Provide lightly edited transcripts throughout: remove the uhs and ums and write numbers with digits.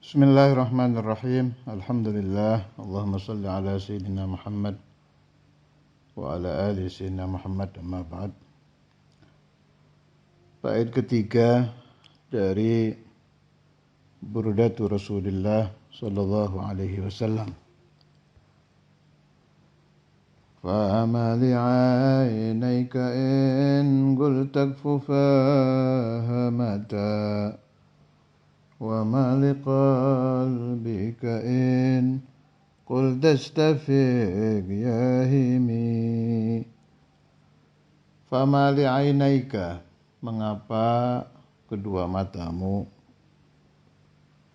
Bismillahirrahmanirrahim. Alhamdulillah. Allahumma salli ala Sayyidina Muhammad wa ala ali Sayyidina Muhammad, amma ba'd. Bait ketiga dari Burdatu Rasulillah sallallahu alaihi wasallam. فَأَمَا لِعَيْنَيْكَ إِنْ قُلْتَ اكْفُفَاهَا مَتَى وَمَا لِقَلْبِكَ إِنْ قُلْتَ اسْتَفِقْ يَا هِمِي. فَمَا لِعَيْنَيْكَ, mengapa kedua matamu,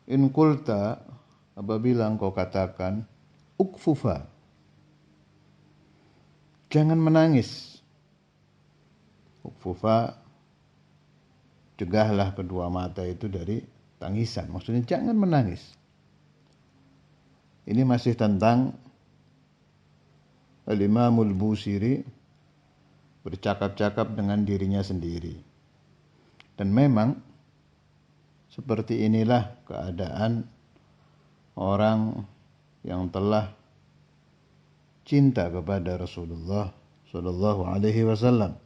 in qulta, apabila engkau katakan, ukfufa, jangan menangis. Ukfufa, cegahlah kedua mata itu dari tangisan. Maksudnya jangan menangis. Ini masih tentang Al-Imamul Busiri bercakap-cakap dengan dirinya sendiri. Dan memang seperti inilah keadaan orang yang telah cinta kepada Rasulullah sallallahu alaihi wasallam.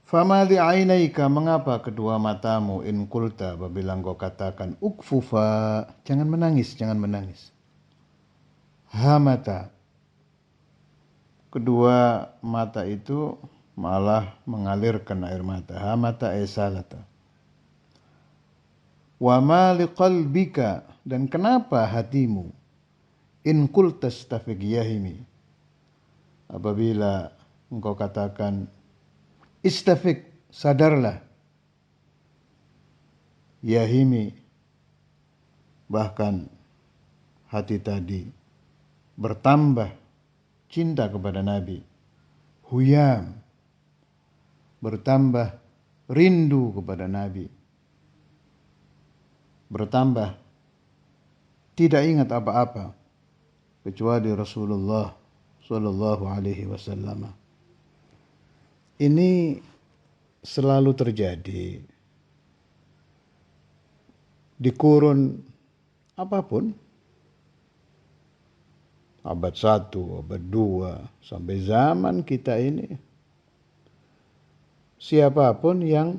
Fama li'ainaika, mengapa kedua matamu, in qulta, apabila engkau katakan, ukfufa, jangan menangis, jangan menangis. Hamata, kedua mata itu malah mengalirkan air mata. Hamata esalata. Wa ma liqalbika, dan kenapa hatimu, in qulta astafiq yahimi, apabila engkau katakan istafik, sadarlah, yahimi, bahkan hati tadi bertambah cinta kepada Nabi, huyam, bertambah rindu kepada Nabi, bertambah tidak ingat apa-apa kecuali Rasulullah sallallahu alaihi wasallam. Ini selalu terjadi di kurun apapun, abad 1, abad 2, sampai zaman kita ini. Siapapun yang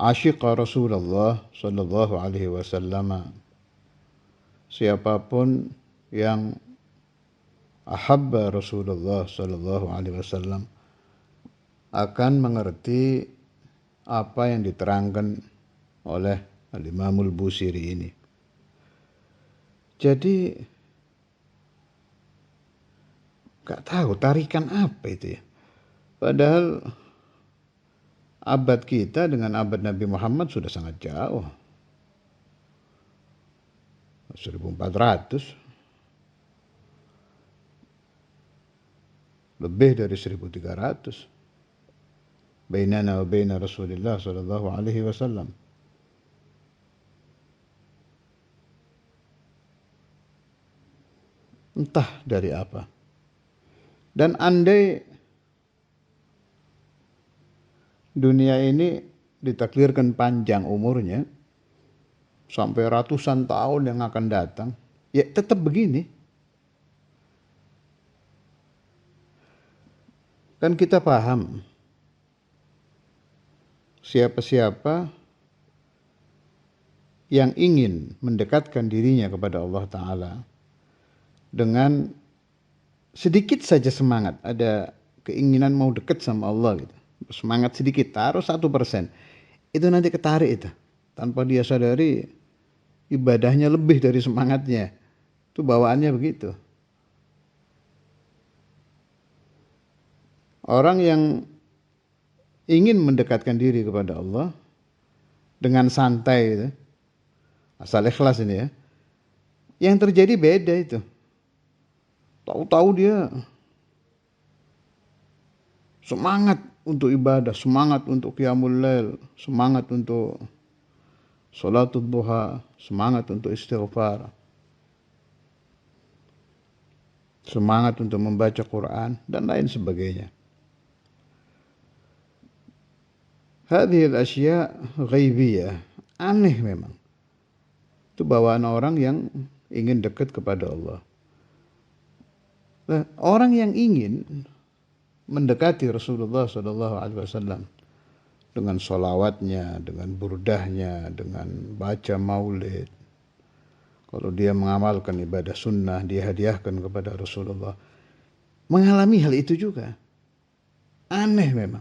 asyik Rasulullah sallallahu alaihi wasallam, siapapun yang ahabba Rasulullah sallallahu alaihi wasallam akan mengerti apa yang diterangkan oleh Al-Imamul Busiri ini. Jadi gak tahu tarikan apa itu ya. Padahal abad kita dengan abad Nabi Muhammad sudah sangat jauh. 1400, lebih dari 1300. Bainana wa baina Rasulillah sallallahu alaihi wasallam. Entah dari apa. Dan andai dunia ini ditakdirkan panjang umurnya sampai ratusan tahun yang akan datang, ya tetap begini. Kan kita paham, siapa-siapa yang ingin mendekatkan dirinya kepada Allah Ta'ala dengan sedikit saja semangat, ada keinginan mau dekat sama Allah gitu, semangat sedikit, taruh 1%, itu nanti ketarik itu, tanpa dia sadari ibadahnya lebih dari semangatnya. Itu bawaannya begitu. Orang yang ingin mendekatkan diri kepada Allah dengan santai itu, asal ikhlas ini ya, yang terjadi beda itu. Tahu-tahu dia semangat untuk ibadah, semangat untuk qiyamul lail, semangat untuk sholatul duha, semangat untuk istighfar, semangat untuk membaca Quran, dan lain sebagainya. Hadhil asya ghaibiyah. Aneh memang. Itu bawaan orang yang ingin dekat kepada Allah. Nah, orang yang ingin mendekati Rasulullah SAW dengan sholawatnya, dengan burdahnya, dengan baca maulid. Kalau dia mengamalkan ibadah sunnah, dia hadiahkan kepada Rasulullah. Mengalami hal itu juga. Aneh memang.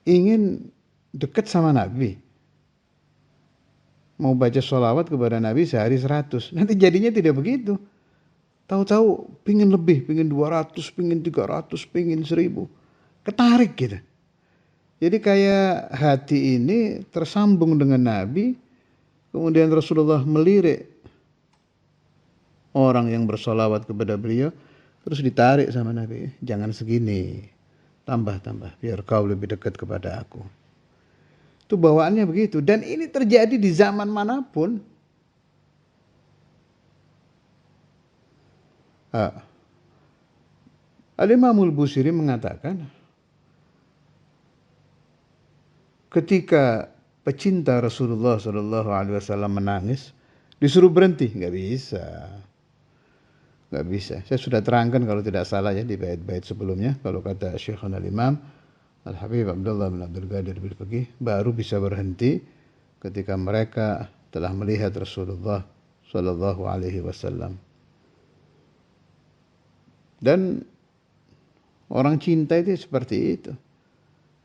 Ingin dekat sama Nabi. Mau baca sholawat kepada Nabi sehari 100. Nanti jadinya tidak begitu. Tahu-tahu pingin lebih, pingin 200, pingin 300, pingin 1000. Ketarik gitu. Jadi kayak hati ini tersambung dengan Nabi. Kemudian Rasulullah melirik orang yang bersolawat kepada beliau. Terus ditarik sama Nabi. Jangan segini. Tambah-tambah. Biar kau lebih dekat kepada aku. Itu bawaannya begitu. Dan ini terjadi di zaman manapun. Al-Imamul Busiri mengatakan, ketika pecinta Rasulullah SAW menangis, disuruh berhenti, nggak bisa. Saya sudah terangkan kalau tidak salah ya di bait-bait sebelumnya. Kalau kata Syekhuna Al-Imam Al-Habib Abdullah bin Abdul Qadir bin Faqih, baru bisa berhenti ketika mereka telah melihat Rasulullah SAW. Dan orang cinta itu seperti itu.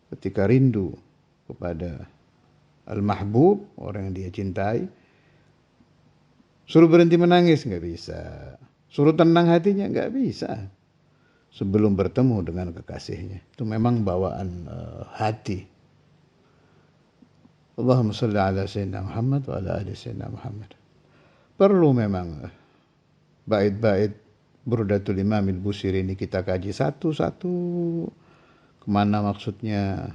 Ketika rindu kepada Al-Mahbub, orang yang dia cintai, suruh berhenti menangis, nggak bisa. Suruh tenang hatinya, nggak bisa. Sebelum bertemu dengan kekasihnya. Itu memang bawaan hati. Allahumma salli ala Sayyidina Muhammad wa ala ali Sayyidina Muhammad. Perlu memang bait-bait Burdatul Imam Al-Busiri ini kita kaji satu-satu. Kemana maksudnya?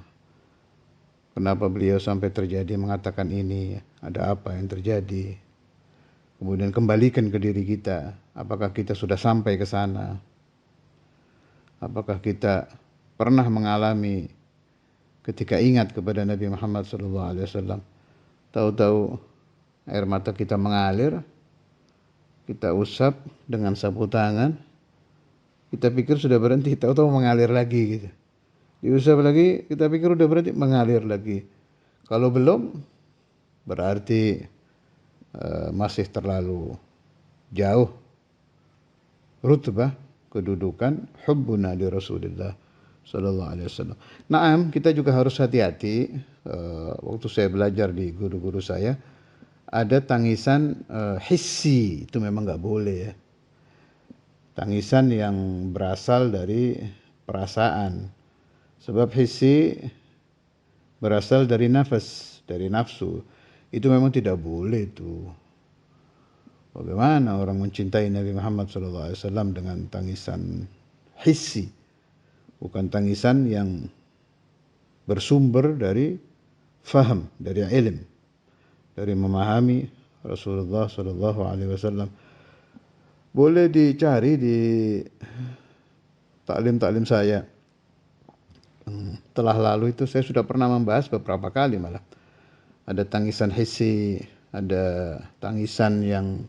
Kenapa beliau sampai terjadi mengatakan ini? Ada apa yang terjadi? Kemudian kembalikan ke diri kita. Apakah kita sudah sampai ke sana? Apakah kita pernah mengalami ketika ingat kepada Nabi Muhammad SAW? Tahu-tahu air mata kita mengalir. Kita usap dengan sapu tangan. Kita pikir sudah berhenti, tahu-tahu mengalir lagi gitu. Diusap lagi, kita pikir udah berhenti, mengalir lagi. Kalau belum, berarti masih terlalu jauh rutbah kedudukan hubbuna li Rasulillah sallallahu alaihi wasallam. Naam, kita juga harus hati-hati. Waktu saya belajar di guru-guru saya, ada tangisan hissi, itu memang nggak boleh ya. Tangisan yang berasal dari perasaan. Sebab hissi berasal dari nafas, dari nafsu. Itu memang tidak boleh itu. Bagaimana orang mencintai Nabi Muhammad SAW dengan tangisan hissi. Bukan tangisan yang bersumber dari faham, dari ilm. Dari memahami Rasulullah SAW. Boleh dicari di taklim-taklim saya. Telah lalu itu saya sudah pernah membahas beberapa kali malah. Ada tangisan hissi, ada tangisan yang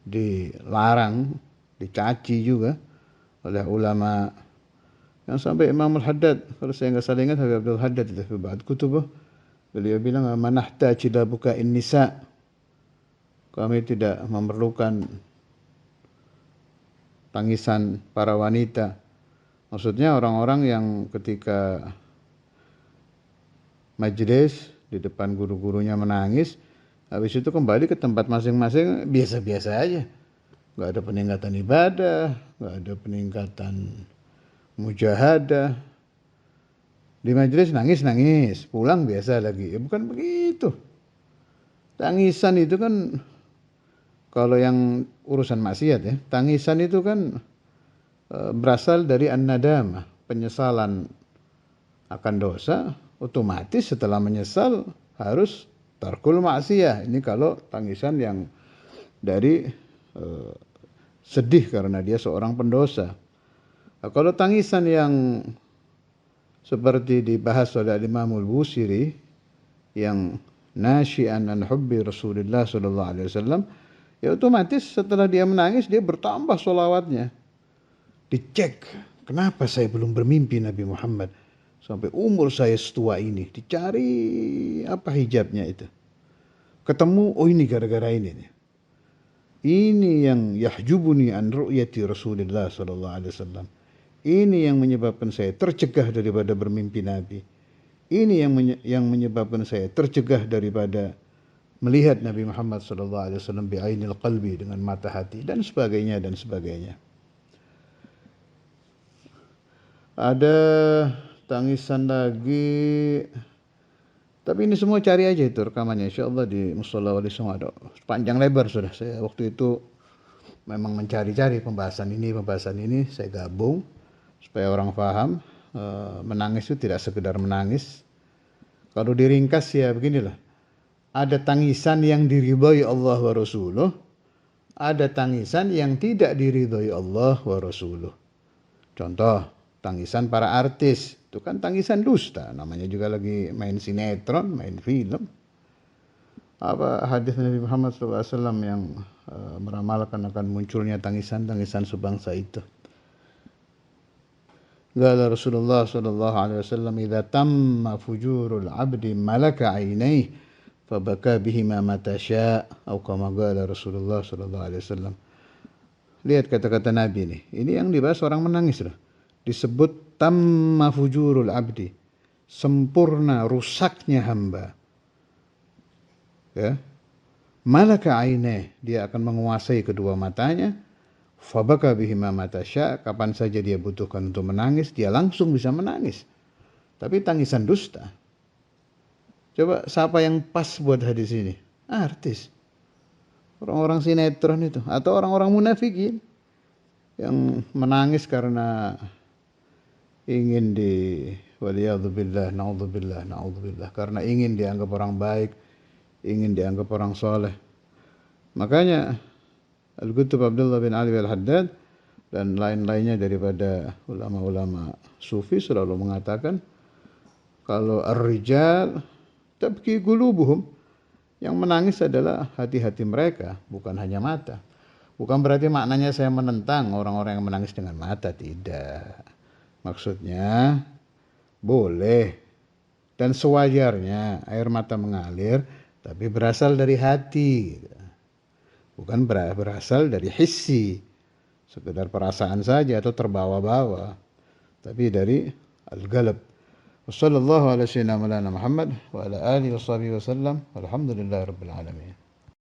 dilarang, dicaci juga oleh ulama. Yang sampai Imam Al-Haddad, kalau saya nggak salah ingat, Habib Abdul Haddad itu ba'd kutubuh, beliau bilang, manahtaj ila buka'in nisa. Kami tidak memerlukan tangisan para wanita. Maksudnya orang-orang yang ketika majelis di depan guru-gurunya menangis, habis itu kembali ke tempat masing-masing biasa-biasa aja. Nggak ada peningkatan ibadah, nggak ada peningkatan mujahadah. Di majelis nangis-nangis, pulang biasa lagi. Ya bukan begitu. Tangisan itu kan, kalau yang urusan maksiat ya, tangisan itu kan berasal dari an-nadamah, penyesalan akan dosa. Otomatis setelah menyesal harus tarkul maksiyah. Ini kalau tangisan yang dari sedih karena dia seorang pendosa. Nah, kalau tangisan yang seperti dibahas oleh Imam Al-Busiri yang nasyi'an an hubbi Rasulullah sallallahu alaihi wasallam, ya otomatis setelah dia menangis dia bertambah sholawatnya. Dicek, kenapa saya belum bermimpi Nabi Muhammad sampai umur saya setua ini? Dicari apa hijabnya itu. Ketemu, oh ini gara-gara ini nih. Ini yang yahjubuni an ru'yati Rasulullah sallallahu alaihi wasallam. Ini yang menyebabkan saya tercegah daripada bermimpi Nabi. Ini yang menyebabkan saya tercegah daripada melihat Nabi Muhammad sallallahu alaihi wasallam bi'ainil qalbi, dengan mata hati, dan sebagainya dan sebagainya. Ada tangisan lagi, tapi ini semua cari aja itu rekamannya, insyaallah di Mushola Wali Songo ada panjang lebar sudah. Saya waktu itu memang mencari-cari pembahasan ini saya gabung supaya orang paham. Menangis itu tidak sekedar menangis. Kalau diringkas ya beginilah, ada tangisan yang diridhoi Allah wa Rasuluh, ada tangisan yang tidak diridhoi Allah wa Rasuluh. Contoh, tangisan para artis, itu kan tangisan dusta, namanya juga lagi main sinetron, main film. Apa hadis Nabi Muhammad SAW yang meramalkan akan munculnya tangisan-tangisan sebangsa itu. Qala Rasulullah sallallahu alaihi wasallam, "Idza tamma fujurul 'abdi malaka 'ainaihi fabaka bihima mata syaa," atau kama qala Rasulullah sallallahu alaihi wasallam. Lihat kata-kata Nabi nih. Ini yang dibahas orang menangis loh. Disebut tamma fujurul 'abdi, sempurna rusaknya hamba. Ya. Malaka 'ainaihi, dia akan menguasai kedua matanya. Fabaka bihima mata syaa, kapan saja dia butuhkan untuk menangis, dia langsung bisa menangis. Tapi tangisan dusta. Coba siapa yang pas buat hadis ini? Artis. Orang-orang sinetron itu, atau orang-orang munafikin yang menangis karena ingin waliyadzubillah, naudzubillah, karena ingin dianggap orang baik, ingin dianggap orang soleh. Makanya Al-Qutb Abdullah bin Ali al-Haddad dan lain-lainnya daripada ulama-ulama sufi selalu mengatakan kalau ar-rijal tabki qulubuhum, yang menangis adalah hati-hati mereka, bukan hanya mata. Bukan berarti maknanya saya menentang orang-orang yang menangis dengan mata, tidak. Maksudnya boleh dan sewajarnya air mata mengalir, tapi berasal dari hati. Bukan berasal dari hissi, sekedar perasaan saja atau terbawa-bawa, tapi dari al-qalb. Wassallallahu ala sayyidina Muhammad wa ala alihi wa sahbihi wasallam. Walhamdulillahirabbil alamin.